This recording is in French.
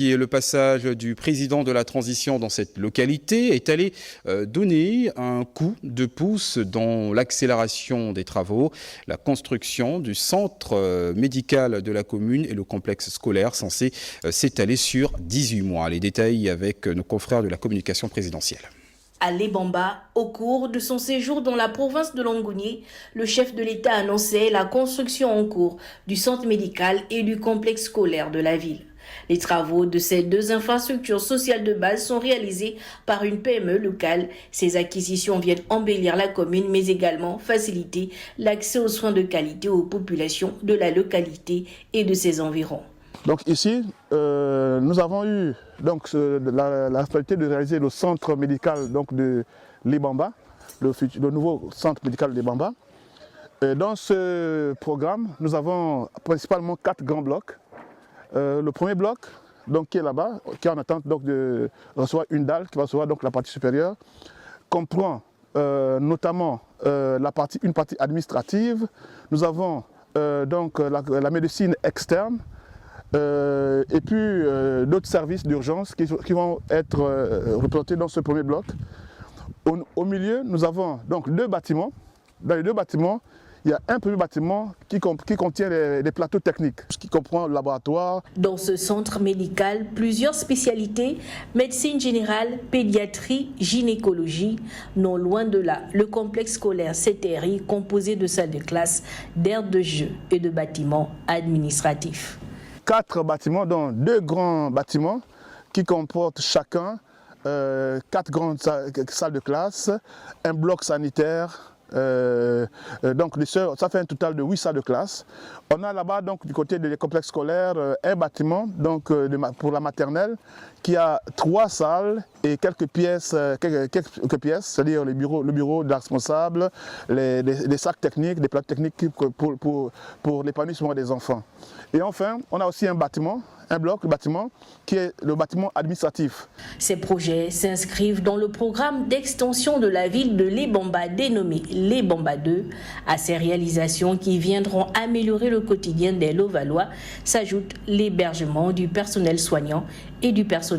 Et le passage du président de la transition dans cette localité est allé donner un coup de pouce dans l'accélération des travaux, la construction du centre médical de la commune et le complexe scolaire censé s'étaler sur 18 mois. Les détails avec nos confrères de la communication présidentielle. À Lebamba, au cours de son séjour dans la province de Longoni, le chef de l'État annonçait la construction en cours du centre médical et du complexe scolaire de la ville. Les travaux de ces deux infrastructures sociales de base sont réalisés par une PME locale. Ces acquisitions viennent embellir la commune, mais également faciliter l'accès aux soins de qualité aux populations de la localité et de ses environs. Donc ici, nous avons eu la facilité de réaliser le centre médical de Lebamba, le nouveau centre médical de Lebamba. Dans ce programme, nous avons principalement 4 grands blocs. Le premier bloc, qui est là-bas, qui est en attente de recevoir une dalle, qui va recevoir la partie supérieure, comprend notamment une partie administrative. Nous avons la médecine externe, et puis d'autres services d'urgence qui vont être représentés dans ce premier bloc. Au milieu, nous avons donc 2 bâtiments. Dans les 2 bâtiments, il y a un premier bâtiment qui contient des plateaux techniques, qui comprend le laboratoire. Dans ce centre médical, plusieurs spécialités, médecine générale, pédiatrie, gynécologie. Non loin de là, le complexe scolaire CTRI, composé de salles de classe, d'aires de jeu et de bâtiments administratifs. 4 bâtiments, dont 2 grands bâtiments qui comportent chacun 4 grandes salles de classe, un bloc sanitaire. Donc ça fait un total de 8 salles de classe. On a là-bas du côté des complexes scolaires un bâtiment pour la maternelle qui a 3 salles et quelques pièces, c'est-à-dire le bureau de la responsable, les sacs techniques, des plaques techniques pour l'épanouissement des enfants. Et enfin, on a aussi un bâtiment, le bâtiment qui est le bâtiment administratif. Ces projets s'inscrivent dans le programme d'extension de la ville de Lebamba dénommé Lebamba 2. À ces réalisations qui viendront améliorer le quotidien des Levallois s'ajoute l'hébergement du personnel soignant et du personnel